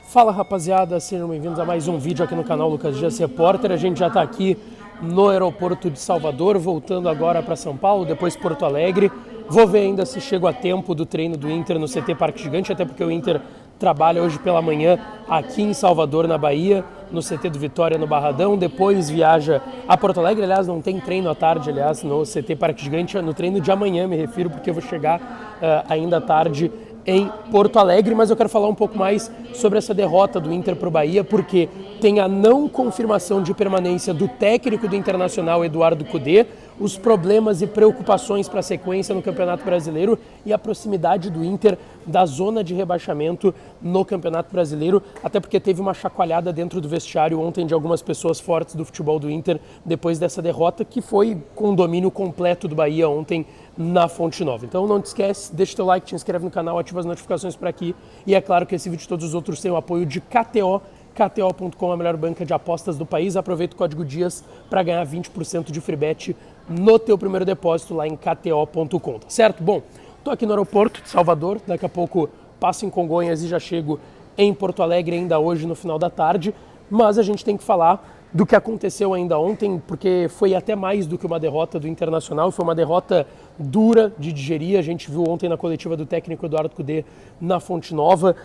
Fala rapaziada, sejam bem-vindos a mais um vídeo aqui no canal Lucas Dias Repórter. A gente já está aqui no aeroporto de Salvador, voltando agora para São Paulo, depois Porto Alegre. Vou ver ainda se chego a tempo do treino do Inter no CT Parque Gigante, até porque o Inter trabalha hoje pela manhã aqui em Salvador, na Bahia, no CT do Vitória, no Barradão. Depois viaja a Porto Alegre, aliás, não tem treino à tarde, aliás, no CT Parque Gigante, no treino de amanhã me refiro, porque eu vou chegar ainda à tarde em Porto Alegre, mas eu quero falar um pouco mais sobre essa derrota do Inter para o Bahia, porque tem a não confirmação de permanência do técnico do Internacional, Eduardo Cudê, os problemas e preocupações para a sequência no Campeonato Brasileiro e a proximidade do Inter da zona de rebaixamento no Campeonato Brasileiro, até porque teve uma chacoalhada dentro do vestiário ontem de algumas pessoas fortes do futebol do Inter depois dessa derrota, que foi com o domínio completo do Bahia ontem na Fonte Nova. Então não te esquece, deixa o teu like, te inscreve no canal, ativa as notificações por aqui e é claro que esse vídeo e todos os outros têm o apoio de KTO, KTO.com, a melhor banca de apostas do país. Aproveita o código DIAS para ganhar 20% de free bet no teu primeiro depósito lá em KTO.com, tá certo? Bom, tô aqui no aeroporto de Salvador, daqui a pouco passo em Congonhas e já chego em Porto Alegre ainda hoje no final da tarde, mas a gente tem que falar do que aconteceu ainda ontem, porque foi até mais do que uma derrota do Internacional, foi uma derrota dura de digerir. A gente viu ontem na coletiva do técnico Eduardo Cudê na Fonte Nova,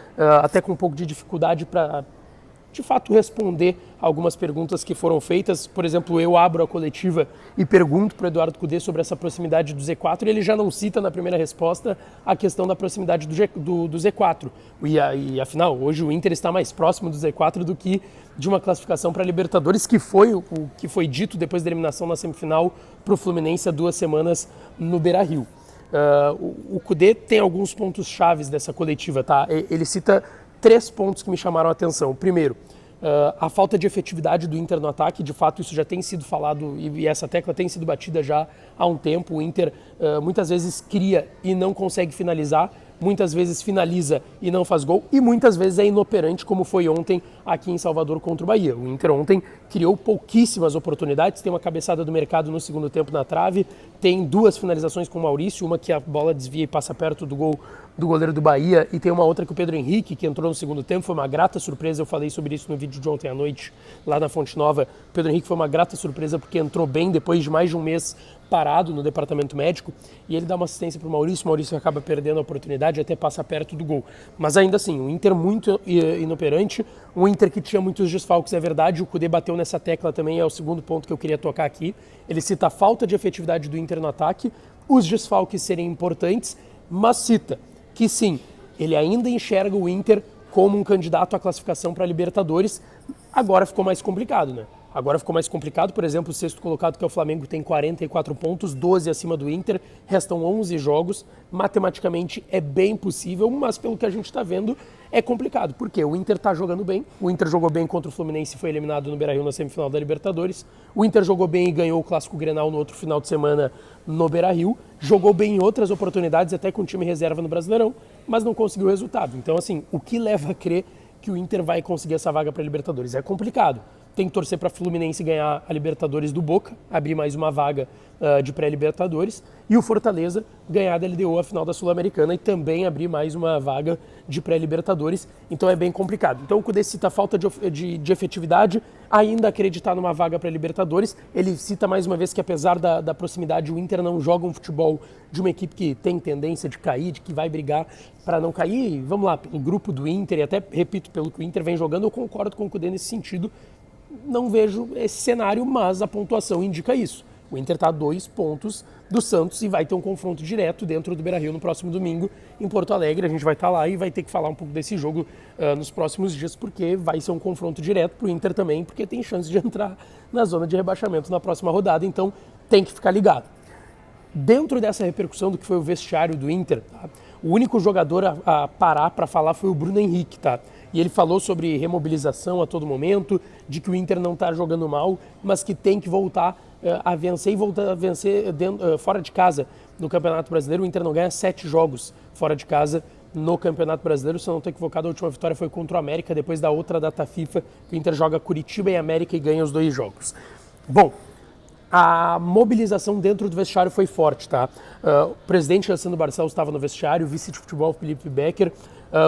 até com um pouco de dificuldade para de fato responder algumas perguntas que foram feitas. Por exemplo, eu abro a coletiva e pergunto para o Eduardo Cudê sobre essa proximidade do Z4 e ele já não cita na primeira resposta a questão da proximidade do Z4. E afinal, hoje o Inter está mais próximo do Z4 do que de uma classificação para a Libertadores, que foi o que foi dito depois da eliminação na semifinal para o Fluminense há 2 semanas no Beira-Rio. O Cudê tem alguns pontos chaves dessa coletiva, tá? Ele cita 3 pontos que me chamaram a atenção. O primeiro, a falta de efetividade do Inter no ataque. De fato, isso já tem sido falado e essa tecla tem sido batida já há um tempo. O Inter muitas vezes cria e não consegue finalizar, muitas vezes finaliza e não faz gol e muitas vezes é inoperante, como foi ontem aqui em Salvador contra o Bahia. O Inter ontem criou pouquíssimas oportunidades, tem uma cabeçada do mercado no segundo tempo na trave, tem 2 finalizações com o Maurício, uma que a bola desvia e passa perto do gol do goleiro do Bahia, e tem uma outra que o Pedro Henrique, que entrou no segundo tempo, foi uma grata surpresa. Eu falei sobre isso no vídeo de ontem à noite, lá na Fonte Nova. O Pedro Henrique foi uma grata surpresa porque entrou bem depois de mais de um mês parado no departamento médico, e ele dá uma assistência para o Maurício acaba perdendo a oportunidade, até passa perto do gol. Mas ainda assim, o Inter muito inoperante, um Inter que tinha muitos desfalques, é verdade. O Cudê bateu nessa tecla também, é o segundo ponto que eu queria tocar aqui. Ele cita a falta de efetividade do Inter no ataque, os desfalques serem importantes, mas cita que sim, ele ainda enxerga o Inter como um candidato à classificação para a Libertadores. Agora ficou mais complicado, né? Agora ficou mais complicado, por exemplo, o 6º colocado, que é o Flamengo, tem 44 pontos, 12 acima do Inter, restam 11 jogos, matematicamente é bem possível, mas pelo que a gente está vendo é complicado, porque o Inter está jogando bem, o Inter jogou bem contra o Fluminense e foi eliminado no Beira-Rio na semifinal da Libertadores, o Inter jogou bem e ganhou o Clássico Grenal no outro final de semana no Beira-Rio, jogou bem em outras oportunidades, até com time reserva no Brasileirão, mas não conseguiu o resultado. Então, assim, o que leva a crer que o Inter vai conseguir essa vaga para a Libertadores? É complicado. Tem que torcer para a Fluminense ganhar a Libertadores do Boca, abrir mais uma vaga de pré-Libertadores, e o Fortaleza ganhar da LDU a final da Sul-Americana e também abrir mais uma vaga de pré-Libertadores. Então é bem complicado. Então o Cudê cita a falta de efetividade, ainda acreditar numa vaga para Libertadores. Ele cita mais uma vez que, apesar da proximidade, o Inter não joga um futebol de uma equipe que tem tendência de cair, de que vai brigar para não cair. Vamos lá, o grupo do Inter, e até repito, pelo que o Inter vem jogando, eu concordo com o Cudê nesse sentido. Não vejo esse cenário, mas a pontuação indica isso. O Inter está a 2 pontos do Santos e vai ter um confronto direto dentro do Beira-Rio no próximo domingo em Porto Alegre. A gente vai estar lá e vai ter que falar um pouco desse jogo nos próximos dias, porque vai ser um confronto direto para o Inter também, porque tem chance de entrar na zona de rebaixamento na próxima rodada, então tem que ficar ligado. Dentro dessa repercussão do que foi o vestiário do Inter, tá? O único jogador a parar para falar foi o Bruno Henrique, tá? E ele falou sobre remobilização a todo momento, de que o Inter não está jogando mal, mas que tem que voltar a vencer e voltar a vencer fora de casa no Campeonato Brasileiro. O Inter não ganha 7 jogos fora de casa no Campeonato Brasileiro. Se eu não estou equivocado, a última vitória foi contra o América, depois da outra data FIFA, que o Inter joga Curitiba e América e ganha os 2 jogos. Bom, a mobilização dentro do vestiário foi forte, tá? O presidente Alessandro Barcelos estava no vestiário, o vice de futebol Felipe Becker,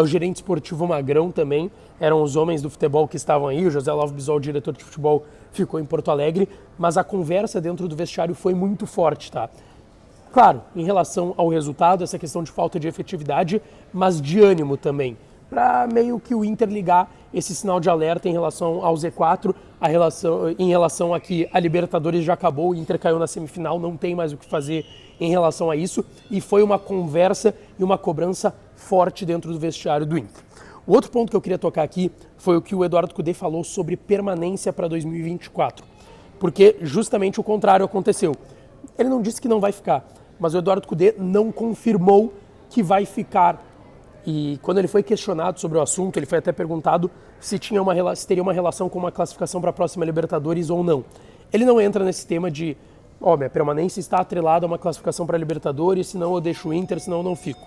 o gerente esportivo Magrão também, eram os homens do futebol que estavam aí, o José Lavo Bisol, diretor de futebol, ficou em Porto Alegre, mas a conversa dentro do vestiário foi muito forte, tá? Claro, em relação ao resultado, essa questão de falta de efetividade, mas de ânimo também, para meio que o Inter ligar esse sinal de alerta em relação ao Z4, em relação a que a Libertadores já acabou, o Inter caiu na semifinal, não tem mais o que fazer em relação a isso, e foi uma conversa e uma cobrança forte dentro do vestiário do Inter. O outro ponto que eu queria tocar aqui foi o que o Eduardo Cudê falou sobre permanência para 2024, porque justamente o contrário aconteceu. Ele não disse que não vai ficar, mas o Eduardo Cudê não confirmou que vai ficar. E quando ele foi questionado sobre o assunto, ele foi até perguntado se teria uma relação com uma classificação para a próxima Libertadores ou não. Ele não entra nesse tema de, minha permanência está atrelada a uma classificação para a Libertadores, senão eu deixo o Inter, senão eu não fico.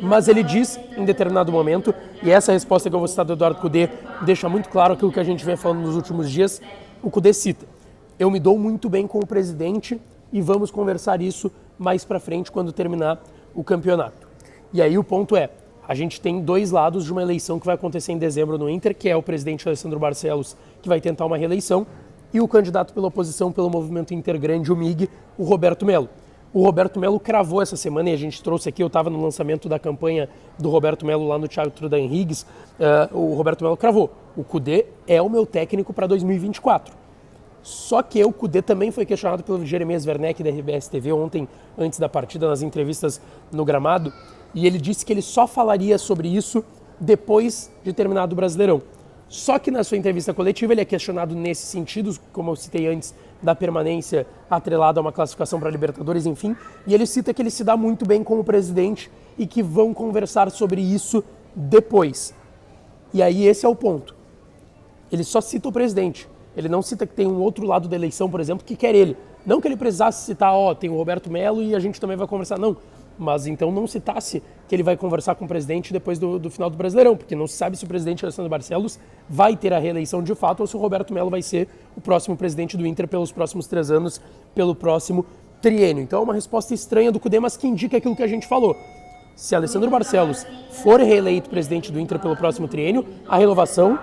Mas ele diz, em determinado momento, e essa resposta que eu vou citar do Eduardo Cudê deixa muito claro aquilo que a gente vem falando nos últimos dias, o Cudê cita: eu me dou muito bem com o presidente e vamos conversar isso mais para frente quando terminar o campeonato. E aí o ponto é, a gente tem dois lados de uma eleição que vai acontecer em dezembro no Inter, que é o presidente Alessandro Barcelos, que vai tentar uma reeleição, e o candidato pela oposição pelo movimento Intergrande, o MIG, o Roberto Melo. O Roberto Melo cravou essa semana, e a gente trouxe aqui, eu estava no lançamento da campanha do Roberto Melo lá no Teatro da Henrigues, o Roberto Melo cravou: o Cudê é o meu técnico para 2024. Só que o Cudê também foi questionado pelo Jeremias Werneck da RBS TV ontem, antes da partida, nas entrevistas no gramado, e ele disse que ele só falaria sobre isso depois de terminado o Brasileirão. Só que na sua entrevista coletiva ele é questionado nesse sentido, como eu citei antes, da permanência atrelada a uma classificação para a Libertadores, enfim, e ele cita que ele se dá muito bem com o presidente e que vão conversar sobre isso depois. E aí esse é o ponto. Ele só cita o presidente. Ele não cita que tem um outro lado da eleição, por exemplo, que quer ele. Não que ele precisasse citar, tem o Roberto Melo e a gente também vai conversar, não. Mas então não citasse que ele vai conversar com o presidente depois do final do Brasileirão, porque não se sabe se o presidente Alessandro Barcelos vai ter a reeleição de fato ou se o Roberto Melo vai ser o próximo presidente do Inter pelos próximos 3 anos, pelo próximo triênio. Então é uma resposta estranha do Cudê, mas que indica aquilo que a gente falou. Se Alessandro Barcelos for reeleito presidente do Inter pelo próximo triênio, a renovação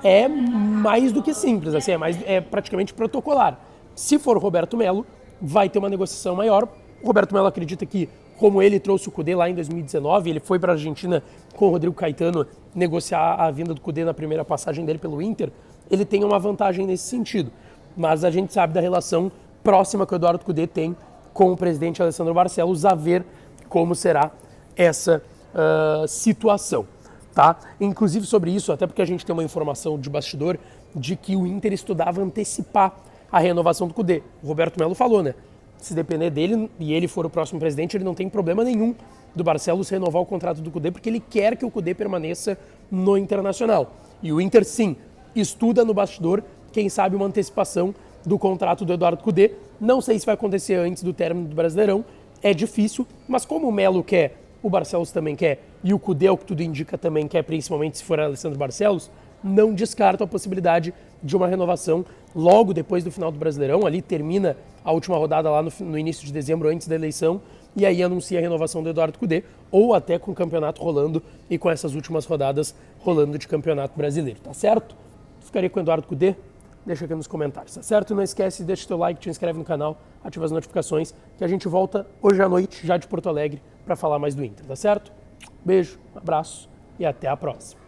é mais do que simples, assim, é praticamente protocolar. Se for Roberto Melo, vai ter uma negociação maior. O Roberto Melo acredita que, como ele trouxe o Cudê lá em 2019, ele foi para a Argentina com o Rodrigo Caetano negociar a vinda do Cudê na primeira passagem dele pelo Inter, ele tem uma vantagem nesse sentido. Mas a gente sabe da relação próxima que o Eduardo Cudê tem com o presidente Alessandro Barcelos, a ver como será essa situação. Tá? Inclusive sobre isso, até porque a gente tem uma informação de bastidor de que o Inter estudava antecipar a renovação do Cudê. O Roberto Melo falou, né? Se depender dele e ele for o próximo presidente, ele não tem problema nenhum do Barcelos renovar o contrato do Cudê, porque ele quer que o Cudê permaneça no Internacional. E o Inter, sim, estuda no bastidor, quem sabe, uma antecipação do contrato do Eduardo Cudê. Não sei se vai acontecer antes do término do Brasileirão, é difícil, mas como o Melo quer, o Barcelos também quer, e o Cudê, o que tudo indica, também quer, principalmente se for Alessandro Barcelos, não descarto a possibilidade de uma renovação logo depois do final do Brasileirão. Ali termina a última rodada lá no início de dezembro, antes da eleição, e aí anuncia a renovação do Eduardo Cudê, ou até com o campeonato rolando e com essas últimas rodadas rolando de campeonato brasileiro, tá certo? Ficaria com o Eduardo Cudê? Deixa aqui nos comentários, tá certo? Não esquece, deixa o teu like, te inscreve no canal, ativa as notificações, que a gente volta hoje à noite, já de Porto Alegre, para falar mais do Inter, tá certo? Beijo, um abraço e até a próxima.